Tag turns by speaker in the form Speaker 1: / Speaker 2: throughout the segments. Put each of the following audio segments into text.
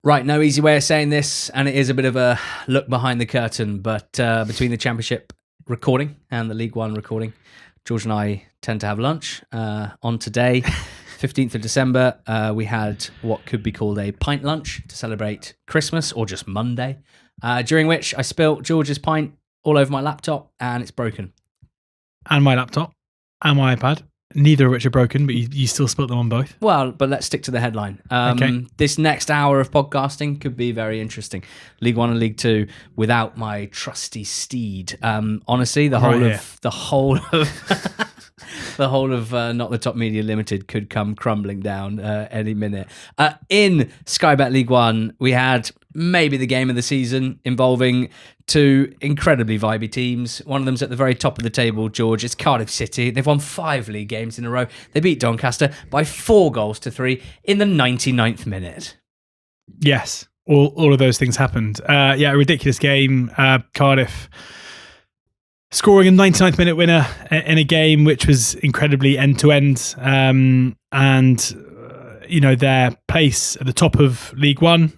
Speaker 1: Right, no easy way of saying this, and it is a bit of a look behind the curtain, but between the Championship recording and the League One recording, George and I tend to have lunch. On today, 15th of December, we had what could be called a pint lunch to celebrate Christmas, or just Monday, during which I spilt George's pint all over my laptop, and it's broken.
Speaker 2: And my laptop, and my iPad. Neither of which are broken, but you still spilt them on both.
Speaker 1: Well, but let's stick to the headline.
Speaker 2: Okay.
Speaker 1: This next hour of podcasting could be very interesting. League One and League Two without my trusty steed. Honestly, the whole of Not the Top Media Limited could come crumbling down any minute. In Sky Bet League One, we had maybe the game of the season involving two incredibly vibey teams. One of them's at the very top of the table, George. It's Cardiff City. They've won 5 league games in a row. They beat Doncaster by 4-3 in the 99th minute.
Speaker 2: Yes, all of those things happened. A ridiculous game. Cardiff scoring a 99th minute winner in a game which was incredibly end-to-end. Their place at the top of League One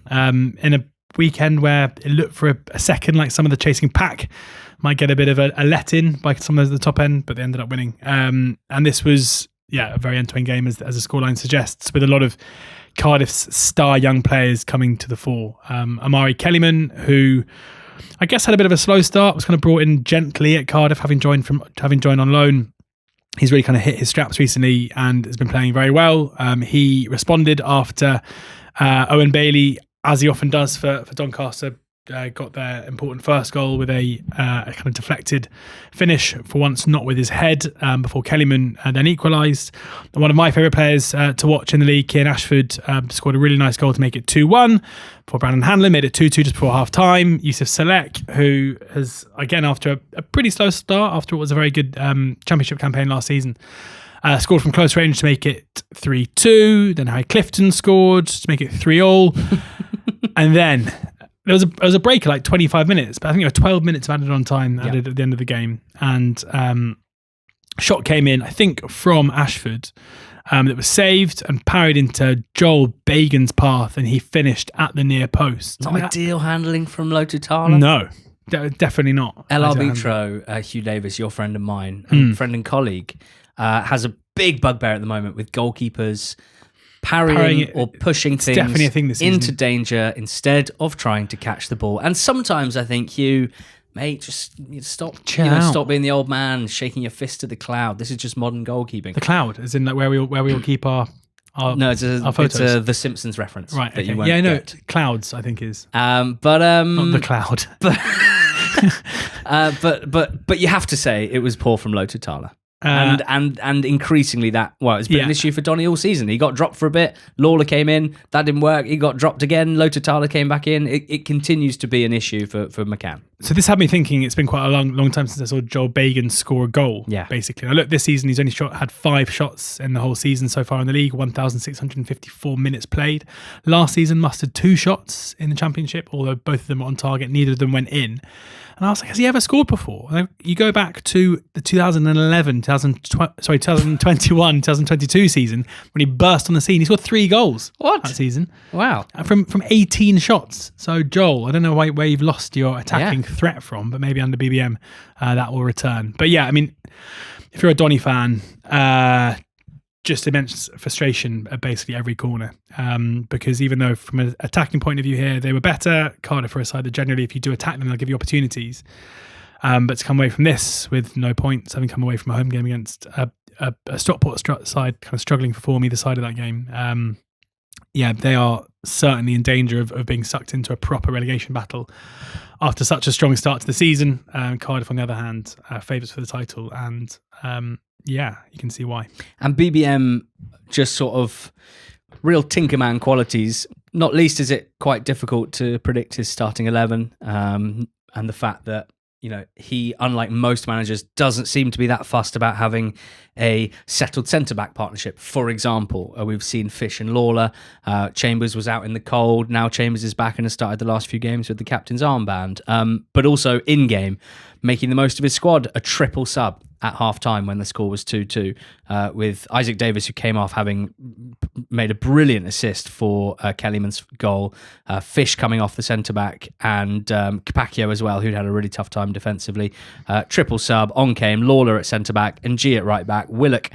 Speaker 2: in a weekend where it looked for a second like some of the chasing pack might get a bit of a let-in by some of the top end, but they ended up winning. And this was, a very end-to-end game, as the scoreline suggests, with a lot of Cardiff's star young players coming to the fore. Amari Kellyman, who I guess had a bit of a slow start, was kind of brought in gently at Cardiff, having joined on loan. He's really kind of hit his straps recently and has been playing very well. He responded after Owen Bailey, as he often does for Doncaster, got their important first goal with a kind of deflected finish, for once not with his head, before Kellyman then equalised. One of my favourite players to watch in the league, Kian Ashford, scored a really nice goal to make it 2-1, before Brandon Hanlon made it 2-2 just before half-time. Yusuf Salek, who has, again, after a pretty slow start, after what was a very good Championship campaign last season, scored from close range to make it 3-2. Then Harry Clifton scored to make it 3-3. And then there was a break of like 25 minutes, but I think there were 12 minutes of added on time added at the end of the game. And shot came in, I think, from Ashford, that was saved and parried into Joel Bagan's path, and he finished at the near post.
Speaker 1: Not ideal handling from Lotutala?
Speaker 2: No, definitely not.
Speaker 1: El Arbitro, Hugh Davis, your friend of mine, and friend and colleague, has a big bugbear at the moment with goalkeepers parrying or pushing things
Speaker 2: definitely a thing this season.
Speaker 1: Into danger instead of trying to catch the ball. And sometimes I think, Hugh, mate, just stop being the old man shaking your fist at the cloud. This is just modern goalkeeping.
Speaker 2: The cloud, as in like where we all keep our
Speaker 1: no, it's
Speaker 2: photos.
Speaker 1: It's a The Simpsons reference,
Speaker 2: right?
Speaker 1: That
Speaker 2: okay.
Speaker 1: you won't
Speaker 2: get. Clouds, I think is.
Speaker 1: Not
Speaker 2: the cloud.
Speaker 1: But you have to say it was poor from Lotutala. And increasingly it's been an issue for Donny all season. He got dropped for a bit. Lawler came in. That didn't work. He got dropped again. Lotutala came back in. It continues to be an issue for McCann. So
Speaker 2: this had me thinking it's been quite a long time since I saw Joel Bagan score a goal, basically. Now look, this season he's only had 5 shots in the whole season so far in the league, 1,654 minutes played. Last season mustered 2 shots in the Championship, although both of them were on target. Neither of them went in. And I was like, has he ever scored before? You go back to the 2021, 2022 season when he burst on the scene. He scored 3 goals that season.
Speaker 1: Wow.
Speaker 2: From 18 shots. So, Joel, I don't know where you've lost your attacking threat from, but maybe under BBM that will return. But yeah, I mean, if you're a Donny fan, just immense frustration at basically every corner, because even though from an attacking point of view here they were better, Cardiff are a side that generally if you do attack them they'll give you opportunities, but to come away from this with no points, having come away from a home game against a Stockport side kind of struggling for form either side of that game, they are certainly in danger of being sucked into a proper relegation battle after such a strong start to the season. Cardiff on the other hand favourites for the title, and you can see why. And
Speaker 1: BBM, just sort of real Tinkerman qualities. Not least is it quite difficult to predict his starting 11, and the fact that he, unlike most managers, doesn't seem to be that fussed about having a settled centre-back partnership. For example, we've seen Fish and Lawler. Chambers was out in the cold. Now Chambers is back and has started the last few games with the captain's armband. But also in-game, making the most of his squad, a triple sub. at half-time when the score was 2-2, with Isaac Davis, who came off having made a brilliant assist for Kellyman's goal, Fish coming off the centre-back, and Capaccio as well, who'd had a really tough time defensively. Triple sub, on came Lawler at centre-back, and G at right-back, Willock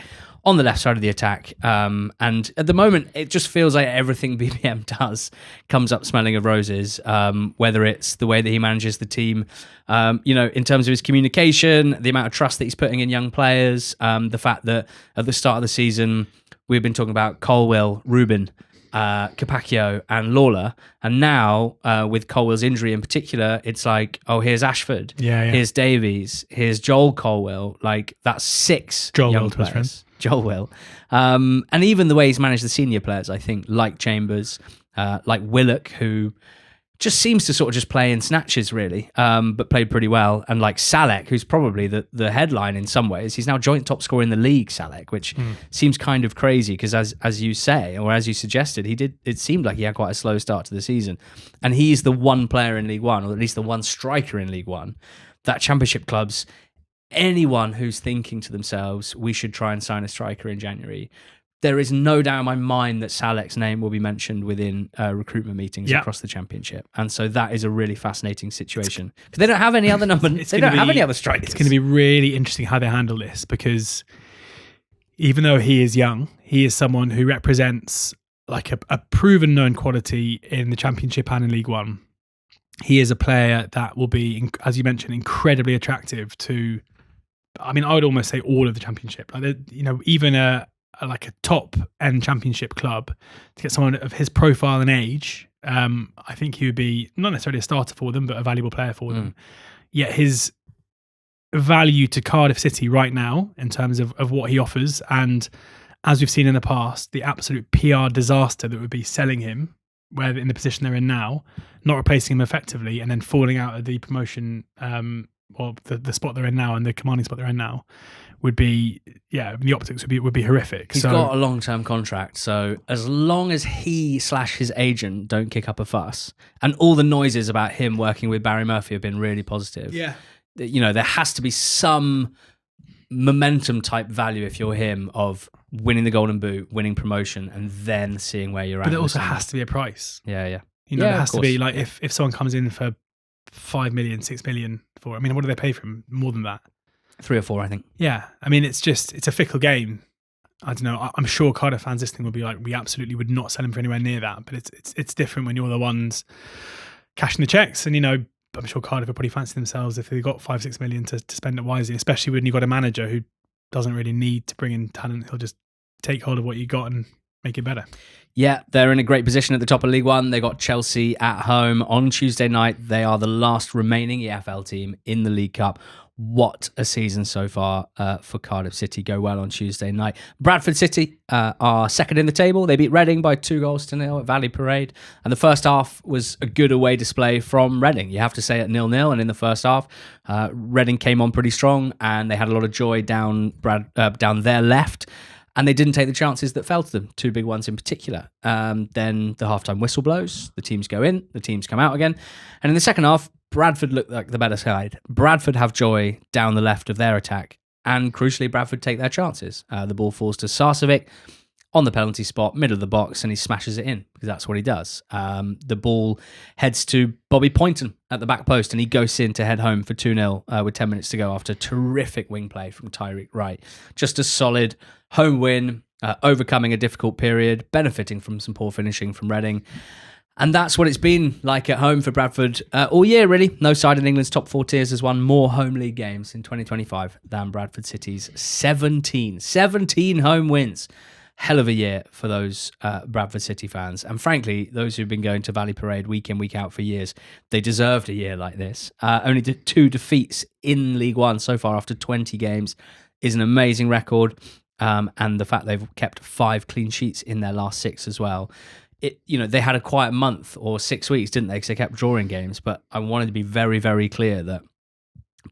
Speaker 1: on the left side of the attack. And at the moment, it just feels like everything BBM does comes up smelling of roses, whether it's the way that he manages the team, in terms of his communication, the amount of trust that he's putting in young players, the fact that at the start of the season, we've been talking about Colwill, Rubin, Capaccio and Lawler, and now with Colwill's injury in particular, it's like, oh, here's Ashford, here's Davies, here's Joel Colwill, like that's 6 young players. Joel will. And even the way he's managed the senior players, I think, like Chambers, like Willock, who just seems to sort of just play in snatches, really, but played pretty well. And like Salek, who's probably the headline in some ways. He's now joint top scorer in the league, Salek, which seems kind of crazy because as you say, or as you suggested, it seemed like he had quite a slow start to the season. And he's the one player in League One, or at least the one striker in League One, that Championship clubs, anyone who's thinking to themselves, we should try and sign a striker in January, there is no doubt in my mind that Salek's name will be mentioned within recruitment meetings across the Championship. And so that is a really fascinating situation. Because they don't have any other they don't have any other strikers.
Speaker 2: It's going to be really interesting how they handle this, because even though he is young, he is someone who represents like a proven known quality in the Championship and in League One. He is a player that will be, as you mentioned, incredibly attractive to, I mean, I would almost say all of the Championship. Like, even a top end Championship club, to get someone of his profile and age, I think he would be not necessarily a starter for them, but a valuable player for them. Yet his value to Cardiff City right now, in terms of what he offers, and as we've seen in the past, the absolute PR disaster that would be selling him, where in the position they're in now, not replacing him effectively, and then falling out of the promotion, or the spot they're in now and the commanding spot they're in now, would be, the optics would be horrific.
Speaker 1: He's got a long-term contract, so as long as he / his agent don't kick up a fuss, and all the noises about him working with Barry Murphy have been really positive. There has to be some momentum type value if you're him of winning the Golden Boot, winning promotion, and then seeing where you're at.
Speaker 2: But there also has to be a price.
Speaker 1: There
Speaker 2: has to be, like, if someone comes in for 5 million, 6 million for, I mean, what do they pay for him? More than that?
Speaker 1: 3 or 4, I think.
Speaker 2: Yeah. I mean, it's a fickle game. I don't know. I'm sure Cardiff fans listening will be like, we absolutely would not sell him for anywhere near that. But it's different when you're the ones cashing the checks. And, I'm sure Cardiff would probably fancy themselves if they got 5-6 million to spend it wisely, especially when you've got a manager who doesn't really need to bring in talent. He'll just take hold of what you got and make it better.
Speaker 1: Yeah, they're in a great position at the top of League One. They got Chelsea at home on Tuesday night. They are the last remaining EFL team in the League Cup. What a season so far for Cardiff City. Go well on Tuesday night. Bradford City are second in the table. They beat Reading by 2-0 at Valley Parade. And the first half was a good away display from Reading. You have to say at 0-0. And in the first half, Reading came on pretty strong and they had a lot of joy down their left. And they didn't take the chances that fell to them, 2 big ones in particular. Then the halftime whistle blows, the teams go in, the teams come out again. And in the second half, Bradford looked like the better side. Bradford have joy down the left of their attack. And crucially, Bradford take their chances. The ball falls to Sarcevic on the penalty spot, middle of the box, and he smashes it in because that's what he does. The ball heads to Bobby Poynton at the back post and he goes in to head home for 2-0 with 10 minutes to go after terrific wing play from Tyreek Wright. Just a solid home win, overcoming a difficult period, benefiting from some poor finishing from Reading. And that's what it's been like at home for Bradford all year, really. No side in England's top 4 tiers has won more home league games in 2025 than Bradford City's 17. 17 home wins. Hell of a year for those Bradford City fans. And frankly, those who've been going to Valley Parade week in, week out for years, they deserved a year like this. Only 2 defeats in League One so far after 20 games is an amazing record. And the fact they've kept 5 clean sheets in their last 6 as well. They had a quiet month or 6 weeks, didn't they? Because they kept drawing games. But I wanted to be very, very clear that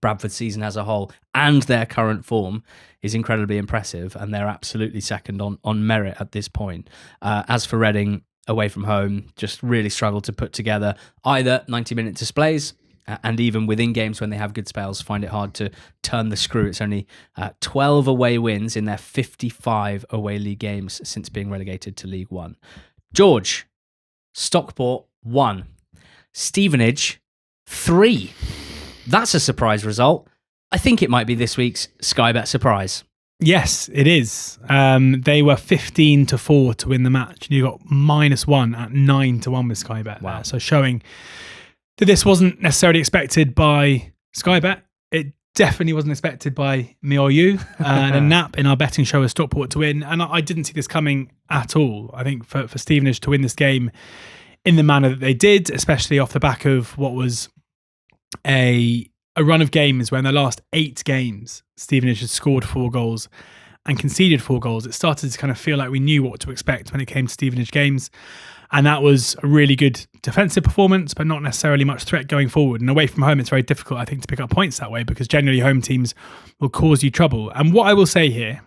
Speaker 1: Bradford's season as a whole and their current form is incredibly impressive, and they're absolutely second on merit at this point. As for Reading, away from home, just really struggled to put together either 90-minute displays and even within games when they have good spells, find it hard to turn the screw. It's only 12 away wins in their 55 away league games since being relegated to League One. George, Stockport 1, Stevenage 3. That's a surprise result. I think it might be this week's Sky Bet surprise.
Speaker 2: Yes, it is. They were 15-4 to win the match. You got -1 at 9-1 with Sky Bet.
Speaker 1: Wow.
Speaker 2: So showing that this wasn't necessarily expected by Sky Bet. It definitely wasn't expected by me or you. And a nap in our betting show as Stockport to win. And I didn't see this coming at all. I think for Stevenage to win this game in the manner that they did, especially off the back of what was a run of games where in the last 8 games, Stevenage had scored 4 goals and conceded 4 goals. It started to kind of feel like we knew what to expect when it came to Stevenage games. And that was a really good defensive performance, but not necessarily much threat going forward. And away from home, it's very difficult, I think, to pick up points that way because generally home teams will cause you trouble. And what I will say here,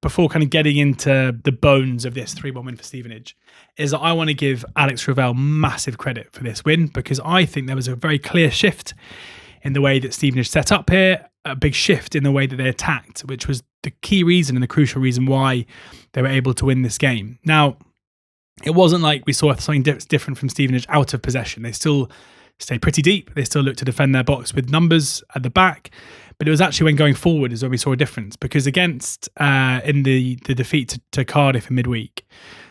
Speaker 2: before kind of getting into the bones of this 3-1 win for Stevenage, is that I want to give Alex Ravel massive credit for this win because I think there was a very clear shift in the way that Stevenage set up here, a big shift in the way that they attacked, which was the key reason and the crucial reason why they were able to win this game. Now, it wasn't like we saw something different from Stevenage out of possession. They still stayed pretty deep. They still looked to defend their box with numbers at the back. But it was actually when going forward is where we saw a difference because against in the defeat to Cardiff in midweek,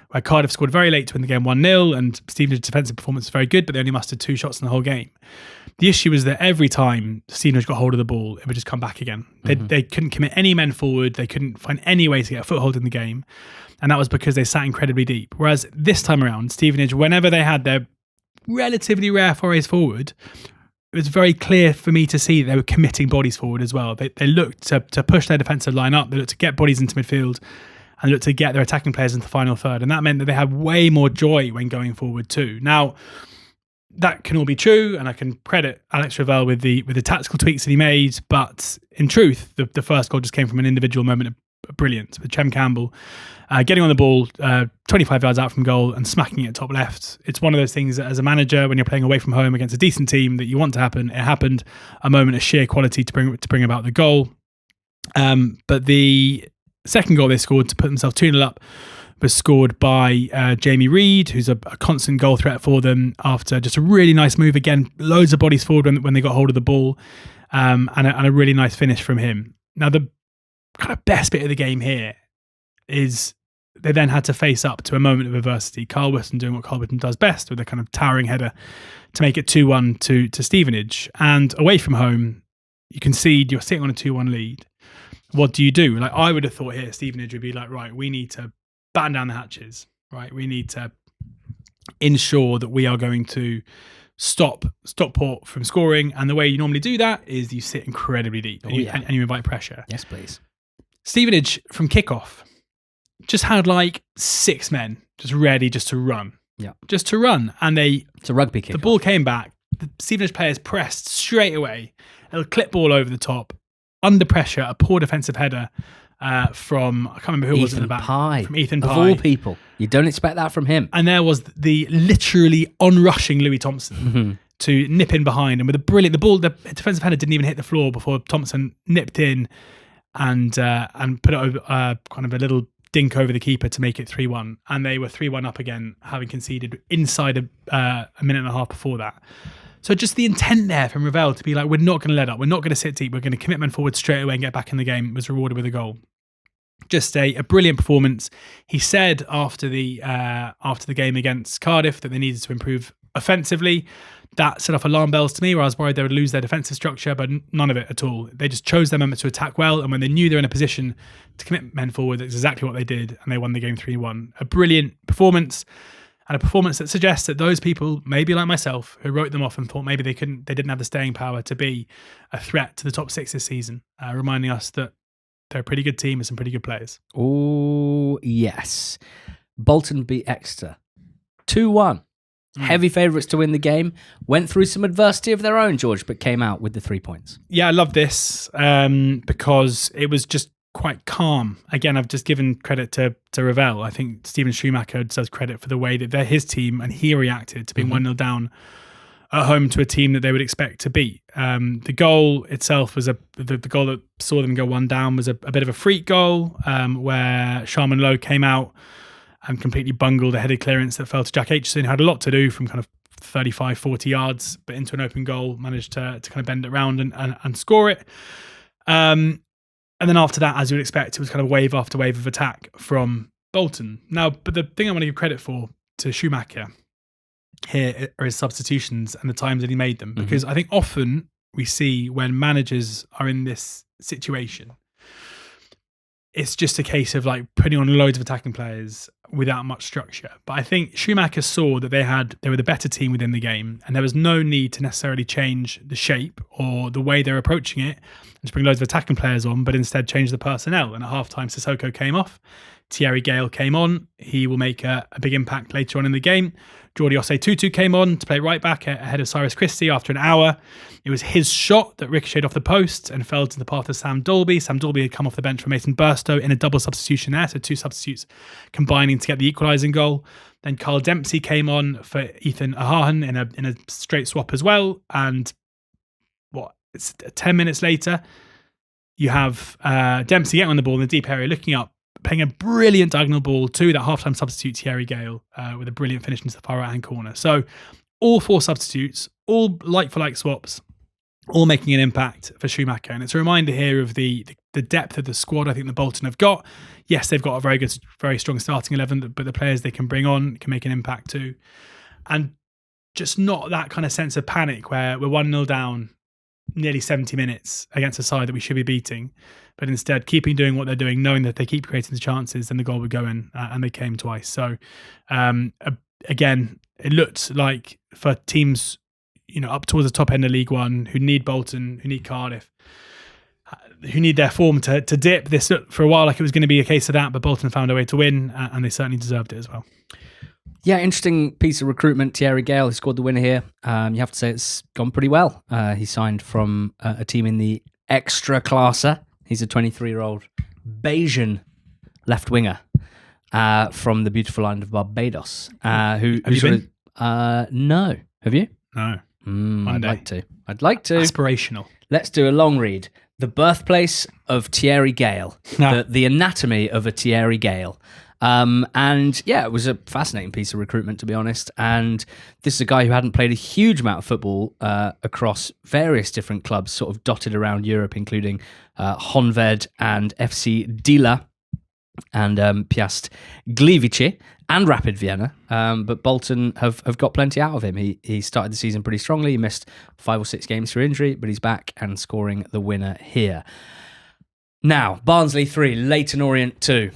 Speaker 2: where Cardiff scored very late to win the game 1-0 and Stevenage's defensive performance was very good, but they only mustered 2 shots in the whole game. The issue was that every time Stevenage got hold of the ball, it would just come back again. They couldn't commit any men forward. They couldn't find any way to get a foothold in the game. And that was because they sat incredibly deep. Whereas this time around, Stevenage, whenever they had their relatively rare forays forward, it was very clear for me to see they were committing bodies forward as well. They looked to push their defensive line up. They looked to get bodies into midfield and looked to get their attacking players into the final third. And that meant that they had way more joy when going forward too. Now, that can all be true, and I can credit Alex Ravel with the tactical tweaks that he made. But in truth, the first goal just came from an individual moment of brilliance with Chem Campbell getting on the ball 25 yards out from goal and smacking it top left. It's one of those things that as a manager, when you're playing away from home against a decent team, that you want to happen. It happened. A moment of sheer quality to bring about the goal. But the second goal they scored to put themselves 2-0 up was scored by Jamie Reid, who's a constant goal threat for them after just a really nice move. Again, loads of bodies forward when they got hold of the ball, and a really nice finish from him. Now, the kind of best bit of the game here is they then had to face up to a moment of adversity. Carl Whitton doing what Carl Whitton does best with a kind of towering header to make it 2-1 to Stevenage. And away from home, you concede, you're sitting on a 2-1 lead. What do you do? Like, I would have thought here, Stevenage would be like, right, we need to batten down the hatches, right? We need to ensure that we are going to stop Stockport from scoring. And the way you normally do that is you sit incredibly deep and you invite pressure.
Speaker 1: Yes, please. Stevenage,
Speaker 2: from kickoff, just had like 6 men just ready just to run.
Speaker 1: Yeah.
Speaker 2: Just to run. And
Speaker 1: it's a rugby kick.
Speaker 2: The ball came back. The Stevenage players pressed straight away. A clip ball over the top. Under pressure, a poor defensive header from, I can't remember who it was in the back. From Ethan Pye.
Speaker 1: Of all people. You don't expect that from him.
Speaker 2: And there was the literally onrushing Louis Thompson to nip in behind. And with a brilliant, the defensive header didn't even hit the floor before Thompson nipped in and put it over, kind of a little dink over the keeper to make it 3-1. And they were 3-1 up again, having conceded inside a minute and a half before that. So just the intent there from Ravel to be like, we're not going to let up. We're not going to sit deep. We're going to commit men forward straight away and get back in the game was rewarded with a goal. Just a brilliant performance. He said after the game against Cardiff that they needed to improve offensively. That set off alarm bells to me, where I was worried they would lose their defensive structure, but none of it at all. They just chose their moment to attack well, and when they knew they were in a position to commit men forward, that's exactly what they did, and they won the game 3-1. A brilliant performance, and a performance that suggests that those people, maybe like myself, who wrote them off and thought maybe they didn't have the staying power to be a threat to the top 6 this season, reminding us that they're a pretty good team with some pretty good players.
Speaker 1: Oh, yes. Bolton beat Exeter 2-1. Heavy favourites to win the game. Went through some adversity of their own, George, but came out with the 3 points.
Speaker 2: Yeah, I love this because it was just quite calm. Again, I've just given credit to Ravel. I think Steven Schumacher deserves credit for the way that they're his team and he reacted to being 1-0 down at home to a team that they would expect to beat. The goal itself was the goal that saw them go one down was a bit of a freak goal where Sharman Lowe came out and completely bungled a headed clearance that fell to Jack Aitchison, who had a lot to do from kind of 35, 40 yards, but into an open goal, managed to kind of bend it around and score it. And then after that, as you would expect, it was kind of wave after wave of attack from Bolton. Now, but the thing I want to give credit to Schumacher here are his substitutions and the times that he made them. Because I think often we see when managers are in this situation, it's just a case of like putting on loads of attacking players without much structure. But I think Schumacher saw that they were the better team within the game, and there was no need to necessarily change the shape or the way they're approaching it and just bring loads of attacking players on, but instead change the personnel. And at halftime, Sissoko came off. Thierry Gale came on. He will make a big impact later on in the game. Jordi Osei-Tutu came on to play right back ahead of Cyrus Christie after an hour. It was his shot that ricocheted off the post and fell to the path of Sam Dolby. Sam Dolby had come off the bench for Mason Burstow in a double substitution there, so two substitutes combining to get the equalising goal. Then Carl Dempsey came on for Ethan Ahahan in a straight swap as well. And it's 10 minutes later, you have Dempsey getting on the ball in the deep area, looking up, playing a brilliant diagonal ball to that halftime substitute Thierry Gale with a brilliant finish into the far right hand corner. So all four substitutes, all like for like swaps, all making an impact for Schumacher. And it's a reminder here of the depth of the squad I think the Bolton have got. Yes, they've got a very strong starting 11, but the players they can bring on can make an impact too. And just not that kind of sense of panic where we're 1-0 down nearly 70 minutes against a side that we should be beating, but instead keeping doing what they're doing, knowing that if they keep creating the chances, then the goal would go in, and they came twice. So again, it looked like for teams, up towards the top end of League One, who need Bolton, who need Cardiff, who need their form to dip. This looked for a while like it was going to be a case of that, but Bolton found a way to win, and they certainly deserved it as well.
Speaker 1: Yeah, interesting piece of recruitment. Thierry Gale, who scored the winner here. You have to say it's gone pretty well. He signed from a team in the Extra Classer. He's a 23-year-old Bajan left winger from the beautiful island of Barbados.
Speaker 2: Have you been?
Speaker 1: No. Have you?
Speaker 2: No.
Speaker 1: I'd like to.
Speaker 2: Aspirational.
Speaker 1: Let's do a long read. The birthplace of Thierry Gale. The anatomy of a Thierry Gale. And yeah, it was a fascinating piece of recruitment, to be honest. And this is a guy who hadn't played a huge amount of football across various different clubs, sort of dotted around Europe, including Honved and FC Dila and Piast Gliwice and Rapid Vienna. But Bolton have got plenty out of him. He started the season pretty strongly. He missed 5 or 6 games through injury, but he's back and scoring the winner here. Now, Barnsley 3, Leyton Orient 2.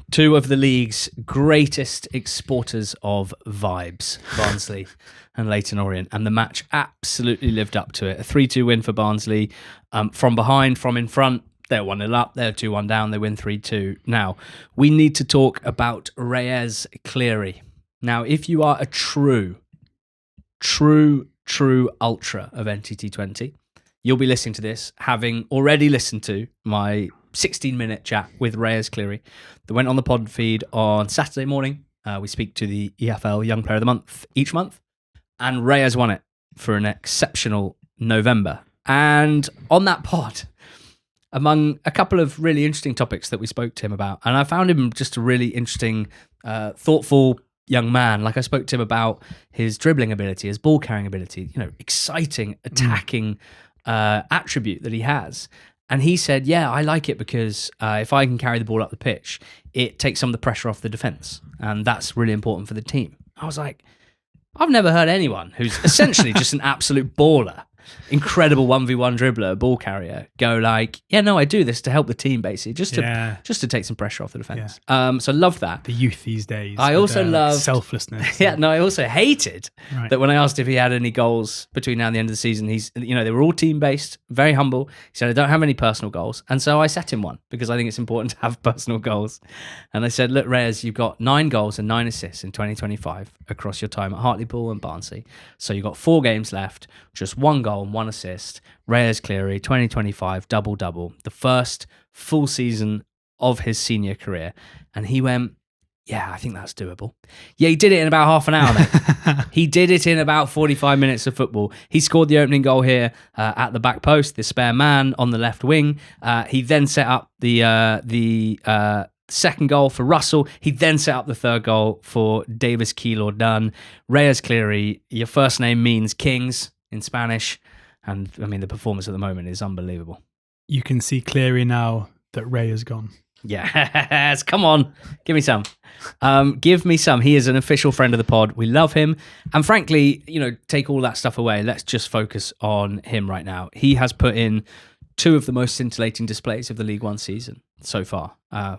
Speaker 1: Two of the league's greatest exporters of vibes, Barnsley and Leyton Orient. And the match absolutely lived up to it. A 3-2 win for Barnsley. From behind, from in front, they're 1-0 up, they're 2-1 down, they win 3-2. Now, we need to talk about Reyes Cleary. Now, if you are a true ultra of NTT20, you'll be listening to this, having already listened to my 16-minute chat with Reyes Cleary that went on the pod feed on Saturday morning. We speak to the EFL Young Player of the Month each month, and Reyes won it for an exceptional November. And on that pod, among a couple of really interesting topics that we spoke to him about, and I found him just a really interesting, thoughtful young man. Like, I spoke to him about his dribbling ability, his ball carrying ability, exciting, attacking attribute that he has. And he said, yeah, I like it because if I can carry the ball up the pitch, it takes some of the pressure off the defence. And that's really important for the team. I was like, I've never heard anyone who's essentially just an absolute baller, incredible 1v1 dribbler, ball carrier, go like, yeah, no, I do this to help the team, basically, just to take some pressure off the defence.
Speaker 2: Yeah.
Speaker 1: So love that.
Speaker 2: The youth these days.
Speaker 1: I also love
Speaker 2: selflessness.
Speaker 1: Yeah, no, I also hated that when I asked if he had any goals between now and the end of the season, they were all team-based, very humble. He said, I don't have any personal goals. And so I set him one because I think it's important to have personal goals. And I said, look, Reyes, you've got 9 goals and 9 assists in 2025 across your time at Hartlepool and Barnsley. So you've got 4 games left, just 1 goal and 1 assist. Reyes Cleary, 2025, double-double. The first full season of his senior career. And he went, Yeah, I think that's doable. Yeah, he did it in about half an hour, mate. He did it in about 45 minutes of football. He scored the opening goal here at the back post, the spare man on the left wing. He then set up the second goal for Russell. He then set up the third goal for Davis Keillor-Dunn. Reyes Cleary, your first name means kings in Spanish. And, I mean, the performance at the moment is unbelievable.
Speaker 2: You can see clearly now that Ray is gone.
Speaker 1: Yes, come on, give me some. Give me some. He is an official friend of the pod. We love him. And frankly, take all that stuff away. Let's just focus on him right now. He has put in two of the most scintillating displays of the League One season so far.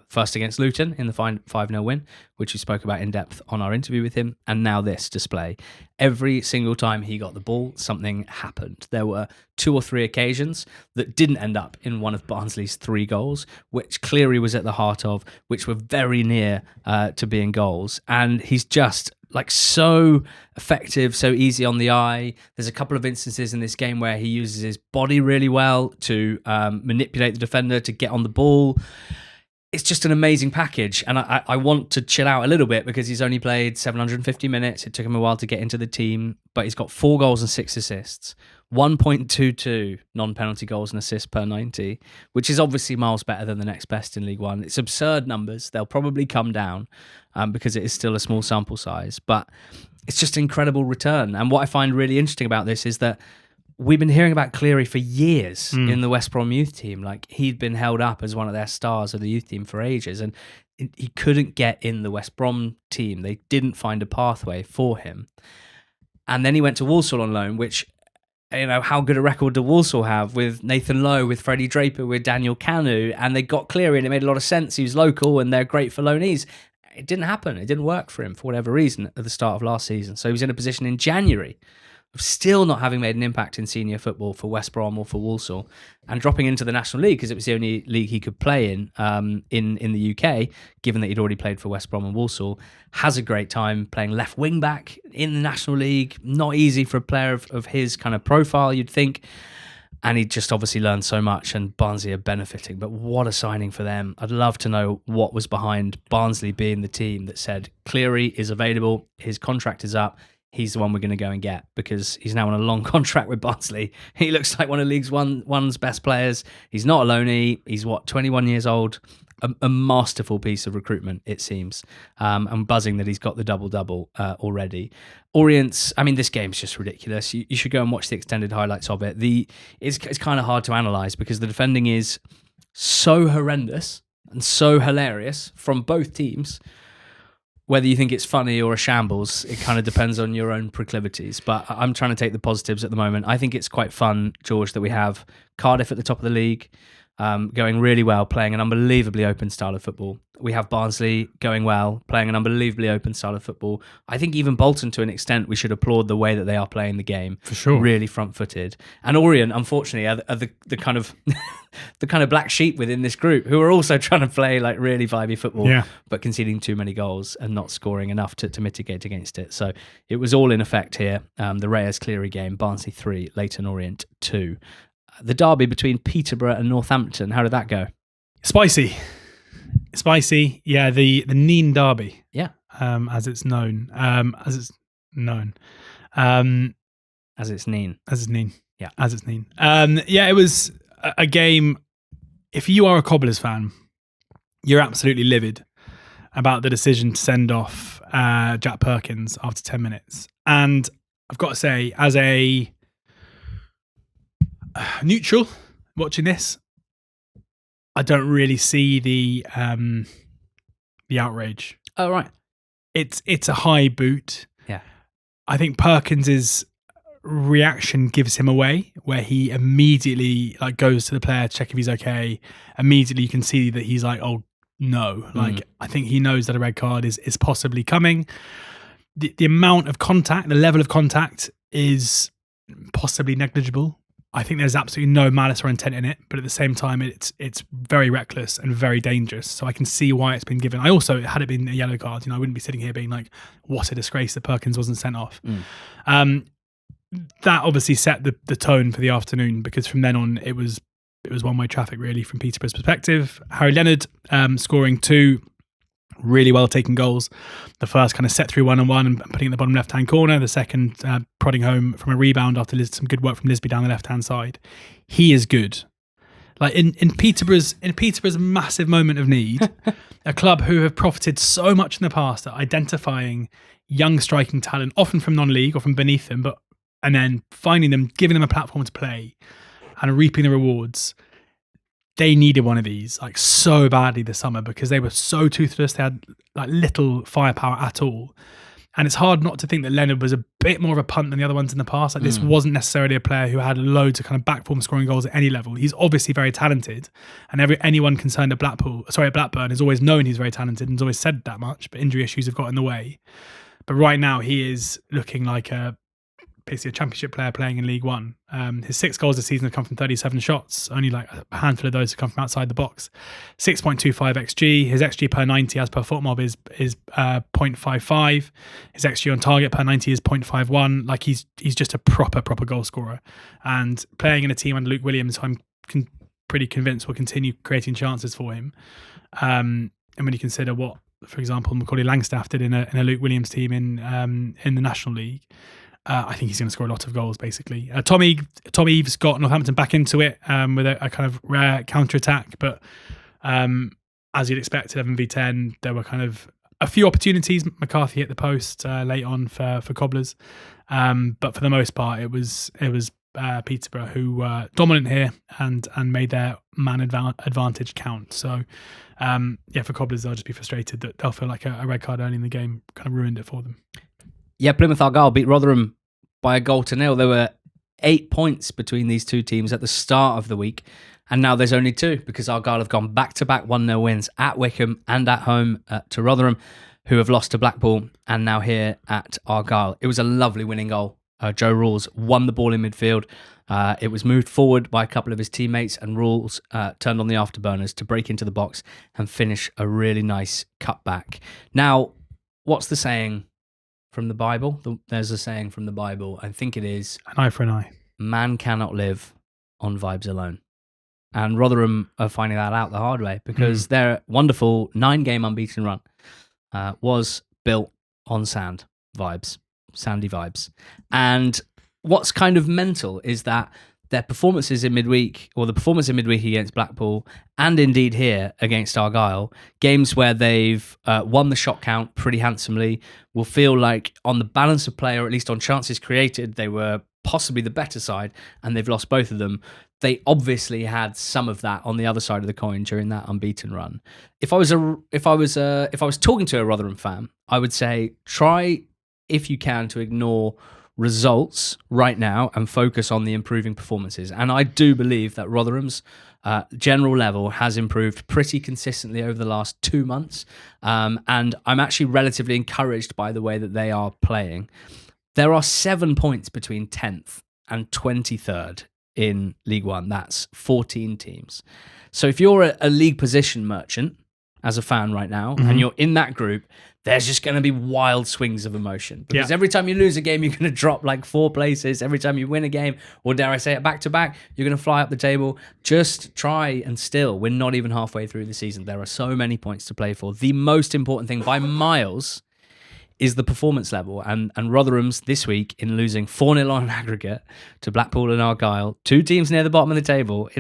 Speaker 1: First against Luton in the 5-0 win, which we spoke about in depth on our interview with him, and now this display. Every single time he got the ball, something happened. There were 2 or 3 occasions that didn't end up in one of Barnsley's 3 goals, which Cleary was at the heart of, which were very near to being goals. And he's just so effective, so easy on the eye. There's a couple of instances in this game where he uses his body really well to manipulate the defender to get on the ball. It's just an amazing package, and I want to chill out a little bit because he's only played 750 minutes. It took him a while to get into the team, but he's got 4 goals and 6 assists, 1.22 non-penalty goals and assists per 90, which is obviously miles better than the next best in League One. It's absurd numbers. They'll probably come down because it is still a small sample size, but it's just an incredible return. And what I find really interesting about this is that we've been hearing about Cleary for years in the West Brom youth team. He'd been held up as one of their stars of the youth team for ages, and he couldn't get in the West Brom team. They didn't find a pathway for him. And then he went to Walsall on loan, which, how good a record do Walsall have with Nathan Lowe, with Freddie Draper, with Daniel Kanu, and they got Cleary and it made a lot of sense. He was local and they're great for loanees. It didn't happen. It didn't work for him for whatever reason at the start of last season. So he was in a position in January of still not having made an impact in senior football for West Brom or for Walsall, and dropping into the National League because it was the only league he could play in the UK, given that he'd already played for West Brom and Walsall. Has a great time playing left wing back in the National League. Not easy for a player of his kind of profile, you'd think. And he just obviously learned so much, and Barnsley are benefiting. But what a signing for them. I'd love to know what was behind Barnsley being the team that said, Cleary is available, his contract is up, he's the one we're going to go and get, because he's now on a long contract with Barnsley. He looks like one of League One's best players. He's not a loanee. He's 21 years old. A masterful piece of recruitment, it seems. I'm buzzing that he's got the double-double already. Orient's, this game's just ridiculous. You should go and watch the extended highlights of it. It's kind of hard to analyse because the defending is so horrendous and so hilarious from both teams. Whether you think it's funny or a shambles, it kind of depends on your own proclivities. But I'm trying to take the positives at the moment. I think it's quite fun, George, that we have Cardiff at the top of the league, going really well, playing an unbelievably open style of football. We have Barnsley going well, playing an unbelievably open style of football. I think even Bolton, to an extent, we should applaud the way that they are playing the game.
Speaker 2: For sure.
Speaker 1: Really front-footed. And Orient, unfortunately, are the kind of the kind of black sheep within this group, who are also trying to play really vibey football, but conceding too many goals and not scoring enough to mitigate against it. So it was all in effect here. The Reyes Cleary game, Barnsley 3, Leyton Orient 2. The derby between Peterborough and Northampton, how did that go?
Speaker 2: Spicy. Yeah, the Neen derby.
Speaker 1: Yeah.
Speaker 2: As it's known. As it's Neen.
Speaker 1: Yeah.
Speaker 2: As it's Neen. It was a game. If you are a Cobblers fan, you're absolutely livid about the decision to send off Jack Perkins after 10 minutes. And I've got to say, as a neutral watching this, I don't really see the outrage.
Speaker 1: Oh, right.
Speaker 2: It's a high boot.
Speaker 1: Yeah. I
Speaker 2: think Perkins's reaction gives him away, where he immediately goes to the player to check if he's okay. Immediately you can see that he's like, oh no. I think he knows that a red card is possibly coming. The amount of contact, the level of contact is possibly negligible. I think there's absolutely no malice or intent in it, but at the same time, it's very reckless and very dangerous. So I can see why it's been given. I also, had it been a yellow card, I wouldn't be sitting here being like, what a disgrace that Perkins wasn't sent off. That obviously set the tone for the afternoon, because from then on, it was one-way traffic really from Peterborough's perspective. Harry Leonard scoring 2 Really well taken goals. The first kind of set through 1-on-1 and putting it in the bottom left-hand corner. The second prodding home from a rebound after some good work from Lisby down the left-hand side. He is good. Like in Peterborough's massive moment of need, a club who have profited so much in the past at identifying young striking talent, often from non-league or from beneath them, and then finding them, giving them a platform to play and reaping the rewards. They needed one of these like so badly this summer because they were so toothless. They had like little firepower at all. And it's hard not to think that Leonard was a bit more of a punt than the other ones in the past. Like this wasn't necessarily a player who had loads of kind of back form scoring goals at any level. He's obviously very talented, and anyone concerned at Blackburn has always known he's very talented and has always said that much. But injury issues have got in the way. But right now he is looking like basically a championship player playing in League One. His 6 goals this season have come from 37 shots. Only like a handful of those have come from outside the box. 6.25 XG. His XG per 90 as per FootMob is 0.55. His XG on target per 90 is 0.51. Like he's just a proper goal scorer. And playing in a team under Luke Williams, I'm pretty convinced will continue creating chances for him. And when you consider what, for example, Macaulay Langstaff did in a Luke Williams team in the National League, I think he's going to score a lot of goals, basically. Tom Eves got Northampton back into it with a kind of rare counter-attack, but as you'd expect at 11v10, there were kind of a few opportunities. McCarthy hit the post late on for Cobblers, but for the most part, it was Peterborough who were dominant here and made their man advantage count. So, for Cobblers, they'll just be frustrated that they'll feel like a red card early in the game kind of ruined it for them.
Speaker 1: Yeah, Plymouth Argyle beat Rotherham by 1-0. There were 8 points between these two teams at the start of the week, and now there's only 2 because Argyle have gone back-to-back 1-0 wins at Wycombe and at home to Rotherham, who have lost to Blackpool, and now here at Argyle. It was a lovely winning goal. Joe Rawls won the ball in midfield. It was moved forward by a couple of his teammates, and Rawls turned on the afterburners to break into the box and finish a really nice cutback. Now, what's the saying from the Bible? There's a saying from the Bible. I think it is,
Speaker 2: an eye for an eye.
Speaker 1: Man cannot live on vibes alone. And Rotherham are finding that out the hard way because their wonderful 9-game unbeaten run was built on sandy vibes. And what's kind of mental is that their performances in midweek, or the performance in midweek against Blackpool, and indeed here against Argyle, games where they've won the shot count pretty handsomely, will feel like on the balance of play, or at least on chances created, they were possibly the better side, and they've lost both of them. They obviously had some of that on the other side of the coin during that unbeaten run. If I was talking to a Rotherham fan, I would say try, if you can, to ignore results right now and focus on the improving performances. And I do believe that Rotherham's general level has improved pretty consistently over the last 2 months. And I'm actually relatively encouraged by the way that they are playing. There are 7 points between 10th and 23rd in League One. That's 14 teams. So if you're a league position merchant as a fan right now, and you're in that group, there's just going to be wild swings of emotion. Because every time you lose a game, you're going to drop like 4 places. Every time you win a game, or dare I say it, back-to-back, you're going to fly up the table. Just try and still, we're not even halfway through the season. There are so many points to play for. The most important thing by miles is the performance level. And Rotherham's this week, in losing 4-0 on an aggregate to Blackpool and Argyle, 2 teams near the bottom of the table,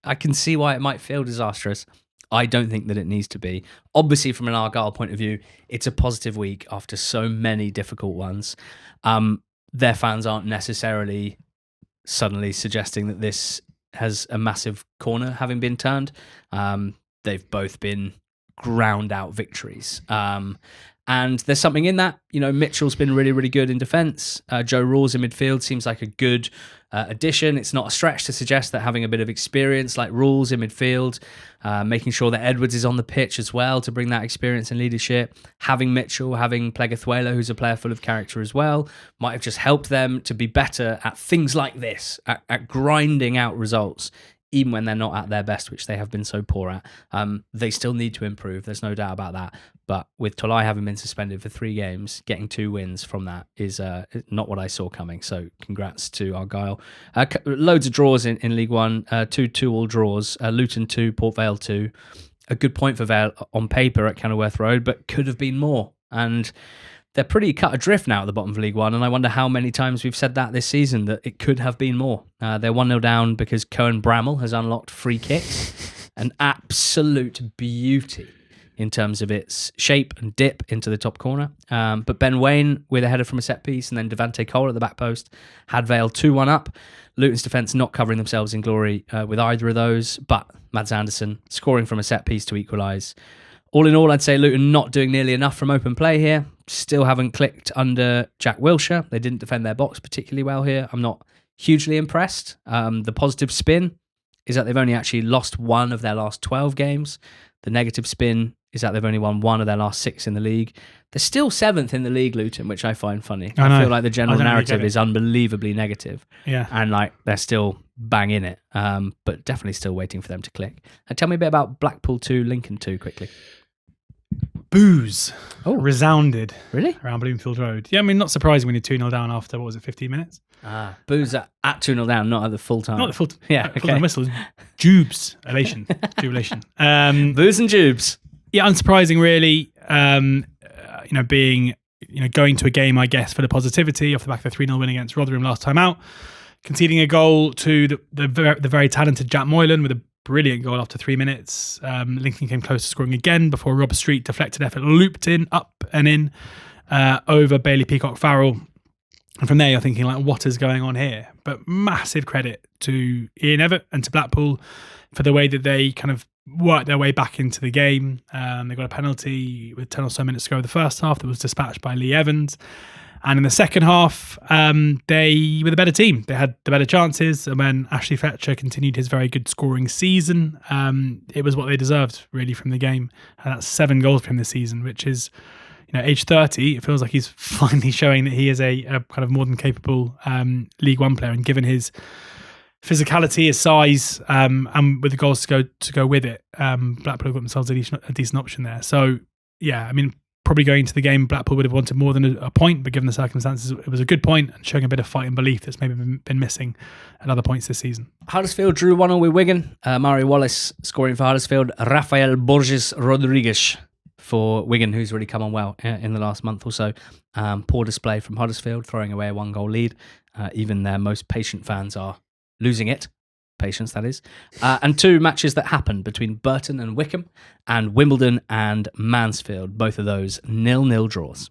Speaker 1: I can see why it might feel disastrous. I don't think that it needs to be. Obviously, from an Argyle point of view, it's a positive week after so many difficult ones. Their fans aren't necessarily suddenly suggesting that this has a massive corner having been turned. They've both been ground out victories. And there's something in that. You know, Mitchell's been really, really good in defence. Joe Rawls in midfield seems like a good addition. It's not a stretch to suggest that having a bit of experience like Rawls in midfield, making sure that Edwards is on the pitch as well to bring that experience and leadership, having Mitchell, having Plegathwela, who's a player full of character as well, might have just helped them to be better at things like this, at grinding out results, even when they're not at their best, which they have been so poor at. They still need to improve. There's no doubt about that. But with Tolai having been suspended for 3 games, getting 2 wins from that is not what I saw coming. So congrats to Argyle. Loads of draws in League One, 2 2-all draws. Luton 2, Port Vale 2. a good point for Vale on paper at Kenilworth Road, but could have been more. And they're pretty cut adrift now at the bottom of League One, and I wonder how many times we've said that this season, that it could have been more. They're 1-0 down because Cohen Bramall has unlocked free kicks. An absolute beauty in terms of its shape and dip into the top corner. But Ben Waine with a header from a set piece, and then Devante Cole at the back post had Vale 2-1 up. Luton's defence not covering themselves in glory with either of those, but Mads Andersen scoring from a set piece to equalise. All in all, I'd say Luton not doing nearly enough from open play here. Still haven't clicked under Jack Wilshere. They didn't defend their box particularly well here. I'm not hugely impressed. The positive spin is that they've only actually lost one of their last 12 games. The negative spin is that they've only won one of their last 6 in the league. They're still 7th in the league, Luton, which I find funny. I feel like the general narrative is unbelievably negative.
Speaker 2: Yeah.
Speaker 1: And like they're still bang in it, but definitely still waiting for them to click. Tell me a bit about Blackpool 2, Lincoln 2 quickly.
Speaker 2: Boos resounded
Speaker 1: Really?
Speaker 2: around Bloomfield Road. Yeah, I mean, not surprising when you're 2-0 down after, 15 minutes?
Speaker 1: Boos at 2-0 down, not at the full time.
Speaker 2: Not the full time.
Speaker 1: Yeah,
Speaker 2: full time whistle. Jubes. Elation. Jubilation.
Speaker 1: Boos and Jubes.
Speaker 2: Yeah, unsurprising, really. Going to a game, I guess, for the positivity off the back of the 3-0 win against Rotherham last time out. Conceding a goal to the very talented Jack Moylan with a brilliant goal after 3 minutes. Lincoln came close to scoring again before Rob Street deflected effort looped in, up and in, over Bailey Peacock Farrell. And from there, you're thinking, like, what is going on here? But massive credit to Ian Evatt and to Blackpool for the way that they kind of worked their way back into the game. They got a penalty with 10 or so minutes to go of the first half that was dispatched by Lee Evans. And in the second half, they were the better team. They had the better chances. And when Ashley Fletcher continued his very good scoring season, it was what they deserved, really, from the game. And that's 7 goals for him this season, which is, age 30, it feels like he's finally showing that he is a kind of more than capable League One player. And given his physicality, his size, and with the goals to go with it, Blackpool got themselves a decent option there. So, yeah, I mean, probably going into the game, Blackpool would have wanted more than a point, but given the circumstances, it was a good point and showing a bit of fight and belief that's maybe been missing at other points this season.
Speaker 1: Huddersfield drew 1-0 with Wigan. Mari Wallace scoring for Huddersfield. Rafael Borges Rodrigues for Wigan, who's really come on well in the last month or so. Poor display from Huddersfield, throwing away a 1-goal lead. Even their most patient fans are losing it. Patience, that is. And 2 matches that happened between Burton and Wycombe and Wimbledon and Mansfield. Both of those 0-0 draws.